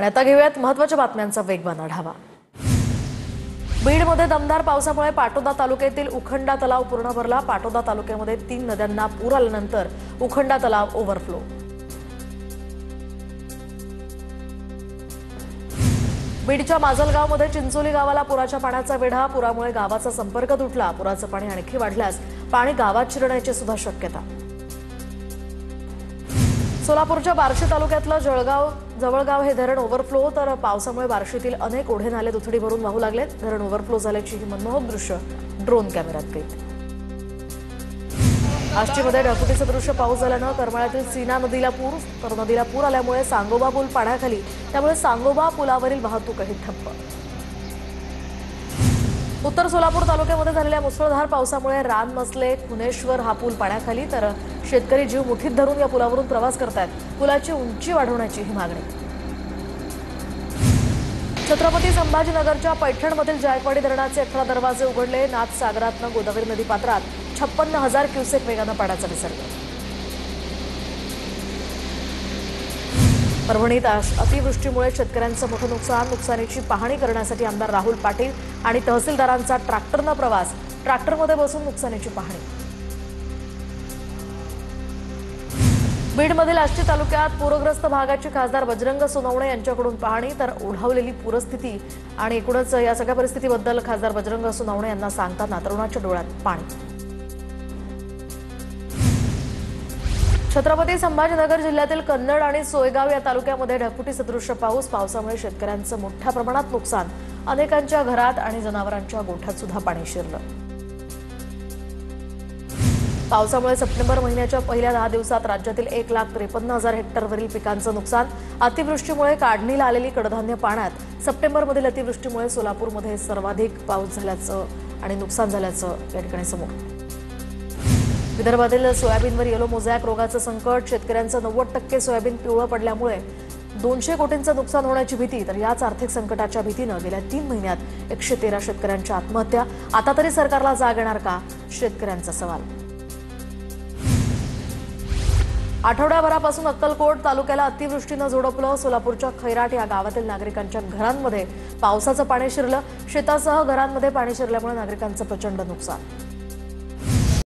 आणि आता घेऊयात महत्त्वाच्या बातम्यांचा वेगवान आढावा। बीडमध्ये दमदार पावसामुळे पाटोदा तालुक्यातील उखंडा तलाव पूर्ण भरला। पाटोदा तालुक्यामध्ये 3 नद्यांना पूर आल्यानंतर उखंडा तलाव ओव्हरफ्लो। बीडच्या माजलगावमध्ये चिंचोली गावाला पुराच्या पाण्याचा वेढा। पुरामुळे गावाचा संपर्क तुटला। पुराचं पाणी आणखी वाढल्यास पाणी गावात शिरण्याची सुद्धा शक्यता। सोलापूरच्या बार्शी तालुक्यातलं जवळगाव हे धरण ओव्हरफ्लो। तर पावसामुळे बार्शीतील अनेक ओढे नाले दुथडी भरून वाहू लागले। धरण ओव्हरफ्लो झाल्याची ही मनमोहक दृश्य ड्रोन कॅमेऱ्यात कैद। आष्टीमध्ये ढगफुटी सदृश्य पाऊस झाल्यानं करमाळ्यातील सीना नदीला पूर आल्यामुळे सांगोबा पूल पाण्याखाली। त्यामुळे सांगोबा पुलावरील वाहतूकही ठप्प। उत्तर सोलापूर तालुक्यामध्ये झालेल्या मुसळधार पावसामुळे रानमसले खुनेश्वर हा पूल पाण्याखाली। तर शेतकरी जीव मुठीत धरून या पुलावरून प्रवास करतात। पुलाची उंची वाढवण्याची ही मागणी। छत्रपती संभाजीनगरच्या पैठणमधील जायकवाडी धरणाचे 18 दरवाजे उघडले। नाथसागरातनं गोदावरी नदी पात्रात 56,000 क्युसेक वेगानं पाण्याचा विसर्ग। परभणीत अतिवृष्टीमुळे शेतकऱ्यांचं मोठं नुकसानीची पाहणी करण्यासाठी आमदार राहुल पाटील आणि तहसीलदारांचा ट्रॅक्टरनं प्रवास। ट्रॅक्टरमध्ये बसून नुकसानीची पाहणी। बीडमधील आष्टी तालुक्यात पूरग्रस्त भागाची खासदार बजरंग सोनवणे यांच्याकडून पाहणी। तर ओढावलेली पूरस्थिती आणि एकूणच या सगळ्या परिस्थितीबद्दल खासदार बजरंग सोनवणे यांना सांगताना तरुणाच्या डोळ्यात पाणी। छत्रपती संभाजीनगर जिल्ह्यातील कन्नड आणि सोयगाव या तालुक्यामध्ये ढगफुटी सदृश्य पावसामुळे शेतकऱ्यांचं मोठ्या प्रमाणात नुकसान। अनेकांच्या घरात आणि जनावरांच्या गोठ्यात सुद्धा पाणी शिरलं। पावसामुळे सप्टेंबर महिन्याच्या पहिल्या 10 दिवसात राज्यातील 1,53,000 हेक्टरवरील पिकांचं नुकसान। अतिवृष्टीमुळे काढणीला आलेली कडधान्य पाण्यात। सप्टेंबरमधील अतिवृष्टीमुळे सोलापूरमध्ये सर्वाधिक पाऊस झाल्याचं आणि नुकसान झाल्याचं या ठिकाणी समोर। विदर्भातील सोयाबीनवर येलो मोझॅक रोगाचं संकट। शेतकऱ्यांचं 90% सोयाबीन पिवळं पडल्यामुळे 200 कोटींचं नुकसान होण्याची भीती। तर याच आर्थिक संकटाच्या भीतीनं गेल्या 3 महिन्यात 113 शेतकऱ्यांच्या आत्महत्या। आता तरी सरकारला जाग येणार का, शेतकऱ्यांचा सवाल। आठवड्याभरापासून अक्कलकोट तालुक्याला अतिवृष्टीनं झोडपलं। सोलापूरच्या खैराट या गावातील नागरिकांच्या घरांमध्ये पावसाचं पाणी शिरलं। शेतासह घरांमध्ये पाणी शिरल्यामुळे नागरिकांचं प्रचंड नुकसान।